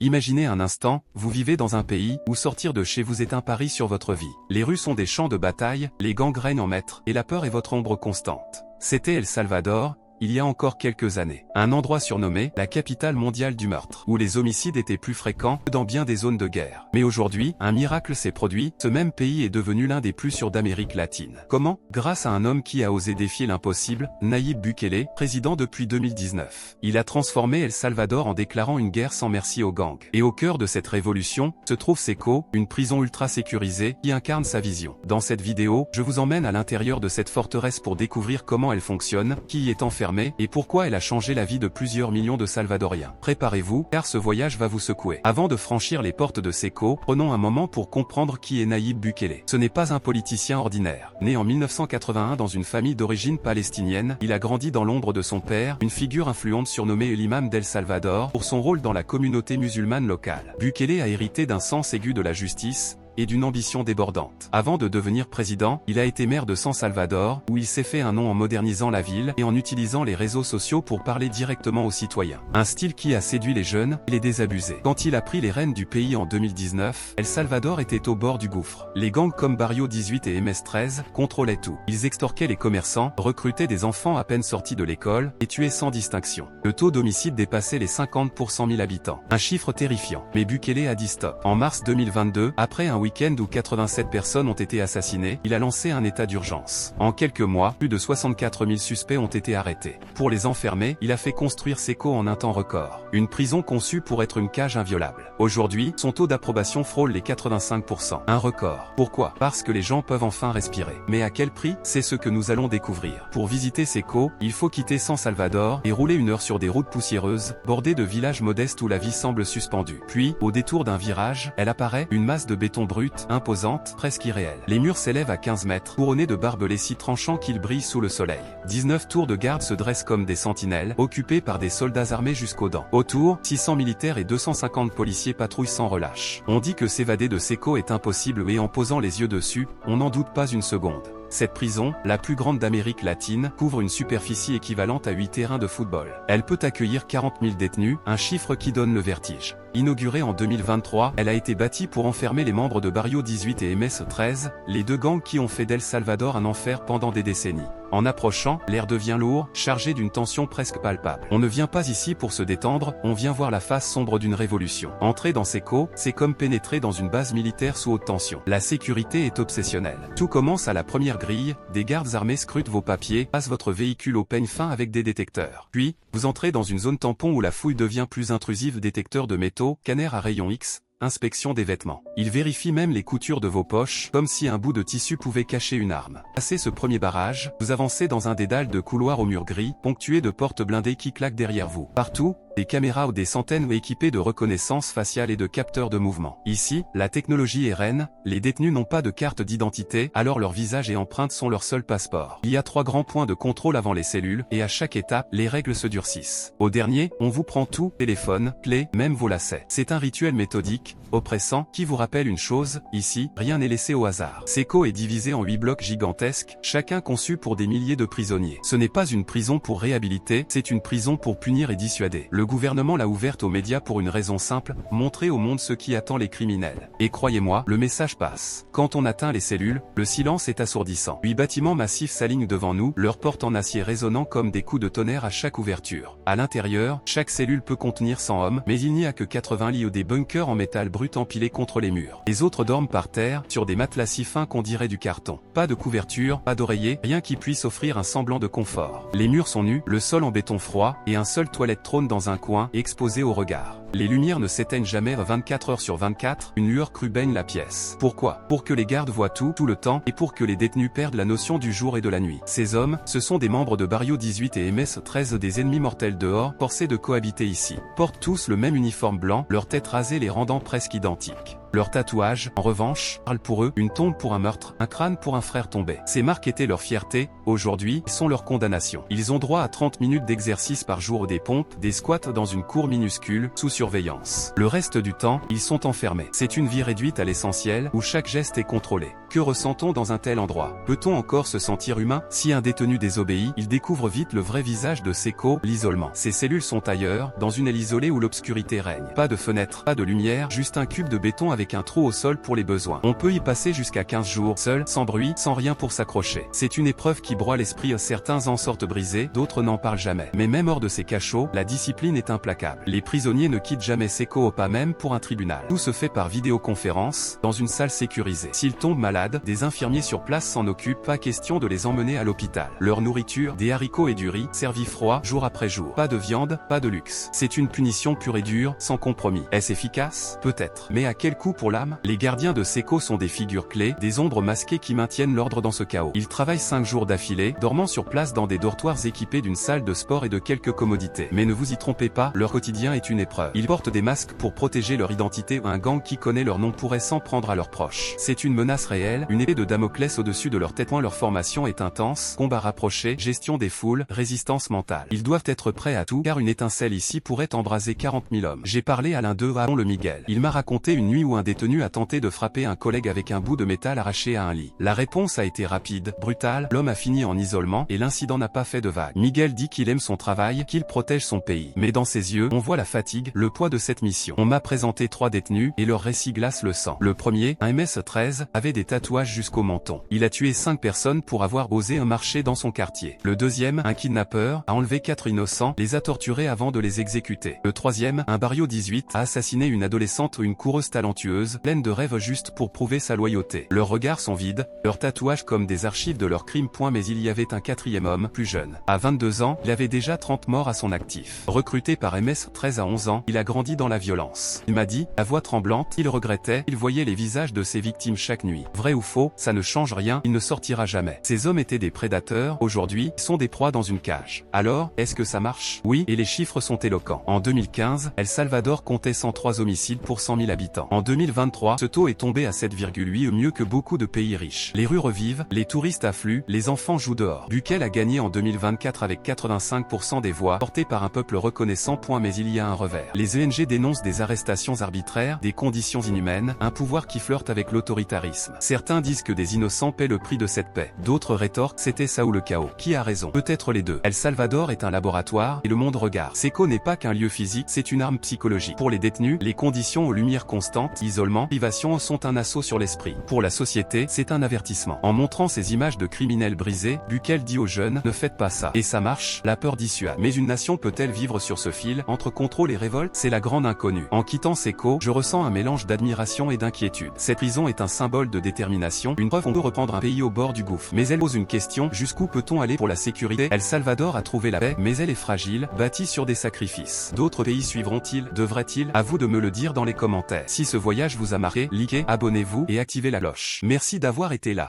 Imaginez un instant, vous vivez dans un pays où sortir de chez vous est un pari sur votre vie. Les rues sont des champs de bataille, les gangs règnent en maître, et la peur est votre ombre constante. C'était El Salvador, il y a encore quelques années. Un endroit surnommé la capitale mondiale du meurtre, où les homicides étaient plus fréquents que dans bien des zones de guerre. Mais aujourd'hui, un miracle s'est produit, ce même pays est devenu l'un des plus sûrs d'Amérique latine. Comment? Grâce à un homme qui a osé défier l'impossible, Nayib Bukele, président depuis 2019. Il a transformé El Salvador en déclarant une guerre sans merci aux gangs. Et au cœur de cette révolution, se trouve Seco, une prison ultra sécurisée, qui incarne sa vision. Dans cette vidéo, je vous emmène à l'intérieur de cette forteresse pour découvrir comment elle fonctionne, qui y est enfermé, et pourquoi elle a changé la vie de plusieurs millions de Salvadoriens. Préparez-vous, car ce voyage va vous secouer. Avant de franchir les portes de Seco, prenons un moment pour comprendre qui est Nayib Bukele. Ce n'est pas un politicien ordinaire. Né en 1981 dans une famille d'origine palestinienne, il a grandi dans l'ombre de son père, une figure influente surnommée l'imam d'El Salvador, pour son rôle dans la communauté musulmane locale. Bukele a hérité d'un sens aigu de la justice, et d'une ambition débordante. Avant de devenir président, il a été maire de San Salvador, où il s'est fait un nom en modernisant la ville et en utilisant les réseaux sociaux pour parler directement aux citoyens. Un style qui a séduit les jeunes et les désabusés. Quand il a pris les rênes du pays en 2019, El Salvador était au bord du gouffre. Les gangs comme Barrio 18 et MS-13 contrôlaient tout. Ils extorquaient les commerçants, recrutaient des enfants à peine sortis de l'école et tuaient sans distinction. Le taux d'homicide dépassait les 50 pour 100 000 habitants. Un chiffre terrifiant. Mais Bukele a dit stop. En mars 2022, après un week-end où 87 personnes ont été assassinées, il a lancé un état d'urgence. En quelques mois, plus de 64 000 suspects ont été arrêtés. Pour les enfermer, il a fait construire Seco en un temps record. Une prison conçue pour être une cage inviolable. Aujourd'hui, son taux d'approbation frôle les 85%. Un record. Pourquoi? Parce que les gens peuvent enfin respirer. Mais à quel prix? C'est ce que nous allons découvrir. Pour visiter Seco, il faut quitter San Salvador et rouler 1 heure sur des routes poussiéreuses, bordées de villages modestes où la vie semble suspendue. Puis, au détour d'un virage, elle apparaît, une masse de béton brut, imposante, presque irréelle. Les murs s'élèvent à 15 mètres, couronnés de barbelés si tranchants qu'ils brillent sous le soleil. 19 tours de garde se dressent comme des sentinelles, occupées par des soldats armés jusqu'aux dents. Autour, 600 militaires et 250 policiers patrouillent sans relâche. On dit que s'évader de Seco est impossible et en posant les yeux dessus, on n'en doute pas une seconde. Cette prison, la plus grande d'Amérique latine, couvre une superficie équivalente à 8 terrains de football. Elle peut accueillir 40 000 détenus, un chiffre qui donne le vertige. Inaugurée en 2023, elle a été bâtie pour enfermer les membres de Barrio 18 et MS-13, les deux gangs qui ont fait d'El Salvador un enfer pendant des décennies. En approchant, l'air devient lourd, chargé d'une tension presque palpable. On ne vient pas ici pour se détendre, on vient voir la face sombre d'une révolution. Entrer dans Seco, c'est comme pénétrer dans une base militaire sous haute tension. La sécurité est obsessionnelle. Tout commence à la première grille, des gardes armés scrutent vos papiers, passent votre véhicule au peigne fin avec des détecteurs. Puis, vous entrez dans une zone tampon où la fouille devient plus intrusive, détecteurs de métaux, scanners à rayon X, inspection des vêtements. Il vérifie même les coutures de vos poches, comme si un bout de tissu pouvait cacher une arme. Passé ce premier barrage, vous avancez dans un dédale de couloirs aux murs gris, ponctués de portes blindées qui claquent derrière vous. Partout, des caméras ou des centaines équipées de reconnaissance faciale et de capteurs de mouvement. Ici, la technologie est reine, les détenus n'ont pas de carte d'identité, alors leur visage et empreintes sont leur seul passeport. Il y a 3 grands points de contrôle avant les cellules, et à chaque étape, les règles se durcissent. Au dernier, on vous prend tout, téléphone, clé, même vos lacets. C'est un rituel méthodique, oppressant, qui vous rappelle une chose, ici, rien n'est laissé au hasard. Seco est divisé en 8 blocs gigantesques, chacun conçu pour des milliers de prisonniers. Ce n'est pas une prison pour réhabiliter, c'est une prison pour punir et dissuader. Le gouvernement l'a ouverte aux médias pour une raison simple, montrer au monde ce qui attend les criminels. Et croyez-moi, le message passe. Quand on atteint les cellules, le silence est assourdissant. 8 bâtiments massifs s'alignent devant nous, leurs portes en acier résonnant comme des coups de tonnerre à chaque ouverture. À l'intérieur, chaque cellule peut contenir 100 hommes, mais il n'y a que 80 lits ou des bunkers en métal brut empilés contre les murs. Les autres dorment par terre, sur des matelas si fins qu'on dirait du carton. Pas de couverture, pas d'oreiller, rien qui puisse offrir un semblant de confort. Les murs sont nus, le sol en béton froid, et un seul toilette trône dans un coin, exposé au regard. Les lumières ne s'éteignent jamais 24 heures sur 24, une lueur crue baigne la pièce. Pourquoi? Pour que les gardes voient tout le temps, et pour que les détenus perdent la notion du jour et de la nuit. Ces hommes, ce sont des membres de Barrio 18 et MS-13, des ennemis mortels dehors, forcés de cohabiter ici. Portent tous le même uniforme blanc, leurs têtes rasées les rendant presque identiques. Leurs tatouages, en revanche, parlent pour eux, une tombe pour un meurtre, un crâne pour un frère tombé. Ces marques étaient leur fierté, aujourd'hui, sont leur condamnation. Ils ont droit à 30 minutes d'exercice par jour des pompes, des squats dans une cour minuscule, soucieux surveillance. Le reste du temps, ils sont enfermés. C'est une vie réduite à l'essentiel, où chaque geste est contrôlé. Que ressent-on dans un tel endroit? Peut-on encore se sentir humain? Si un détenu désobéit, il découvre vite le vrai visage de Seko, l'isolement. Ses cellules sont ailleurs, dans une aile isolée où l'obscurité règne. Pas de fenêtre, pas de lumière, juste un cube de béton avec un trou au sol pour les besoins. On peut y passer jusqu'à 15 jours, seul, sans bruit, sans rien pour s'accrocher. C'est une épreuve qui broie l'esprit, certains en sortent brisés, d'autres n'en parlent jamais. Mais même hors de ces cachots, la discipline est implacable. Les prisonniers ne quittent jamais Seko, pas même pour un tribunal. Tout se fait par vidéoconférence, dans une salle sécurisée. S'ils tombent malades, des infirmiers sur place s'en occupent, pas question de les emmener à l'hôpital. Leur nourriture, des haricots et du riz, servis froid, jour après jour. Pas de viande, pas de luxe. C'est une punition pure et dure, sans compromis. Est-ce efficace? Peut-être. Mais à quel coût pour l'âme? Les gardiens de Seko sont des figures clés, des ombres masquées qui maintiennent l'ordre dans ce chaos. Ils travaillent 5 jours d'affilée, dormant sur place dans des dortoirs équipés d'une salle de sport et de quelques commodités. Mais ne vous y trompez pas, leur quotidien est une épreuve. Ils portent des masques pour protéger leur identité, un gang qui connaît leur nom pourrait s'en prendre à leurs proches. C'est une menace réelle, une épée de Damoclès au-dessus de leur tête. Leur formation est intense, combat rapproché, gestion des foules, résistance mentale. Ils doivent être prêts à tout, car une étincelle ici pourrait embraser 40 000 hommes. J'ai parlé à l'un d'eux, à le Miguel. Il m'a raconté une nuit où un détenu a tenté de frapper un collègue avec un bout de métal arraché à un lit. La réponse a été rapide, brutale, l'homme a fini en isolement, et l'incident n'a pas fait de vague. Miguel dit qu'il aime son travail, qu'il protège son pays. Mais dans ses yeux, on voit la fatigue, le poids de cette mission. On m'a présenté 3 détenus, et leur récit glace le sang. Le premier, un MS-13, avait des tatouages jusqu'au menton. Il a tué 5 personnes pour avoir osé marcher dans son quartier. Le deuxième, un kidnappeur, a enlevé 4 innocents, les a torturés avant de les exécuter. Le troisième, un Barrio 18, a assassiné une adolescente ou une coureuse talentueuse, pleine de rêves juste pour prouver sa loyauté. Leurs regards sont vides, leurs tatouages comme des archives de leurs crimes. Mais il y avait un 4e homme, plus jeune. À 22 ans, il avait déjà 30 morts à son actif. Recruté par MS-13 à 11 ans, il a grandi dans la violence. Il m'a dit, la voix tremblante, il regrettait, il voyait les visages de ses victimes chaque nuit. Vrai ou faux, ça ne change rien, il ne sortira jamais. Ces hommes étaient des prédateurs, aujourd'hui, ils sont des proies dans une cage. Alors, est-ce que ça marche? Oui, et les chiffres sont éloquents. En 2015, El Salvador comptait 103 homicides pour 100 000 habitants. En 2023, ce taux est tombé à 7,8, mieux que beaucoup de pays riches. Les rues revivent, les touristes affluent, les enfants jouent dehors. Bukele a gagné en 2024 avec 85% des voix, portées par un peuple reconnaissant. Mais il y a un revers. Les ONG dénoncent des arrestations arbitraires, des conditions inhumaines, un pouvoir qui flirte avec l'autoritarisme. Certains disent que des innocents paient le prix de cette paix. D'autres rétorquent, c'était ça ou le chaos. Qui a raison? Peut-être les deux. El Salvador est un laboratoire, et le monde regarde. Seko n'est pas qu'un lieu physique, c'est une arme psychologique. Pour les détenus, les conditions aux lumières constantes, isolement, privation sont un assaut sur l'esprit. Pour la société, c'est un avertissement. En montrant ces images de criminels brisés, Bukele dit aux jeunes, ne faites pas ça. Et ça marche, la peur dissuade. Mais une nation peut-elle vivre sur ce fil, entre contrôle et révolte? C'est la grande inconnue. En quittant Seko, je ressens un mélange d'admiration et d'inquiétude. Cette prison est un symbole de détermination, une preuve qu'on peut reprendre un pays au bord du gouffre. Mais elle pose une question, jusqu'où peut-on aller pour la sécurité? El Salvador a trouvé la paix, mais elle est fragile, bâtie sur des sacrifices. D'autres pays suivront-ils? Devraient-ils? À vous de me le dire dans les commentaires. Si ce voyage vous a marqué, likez, abonnez-vous et activez la cloche. Merci d'avoir été là.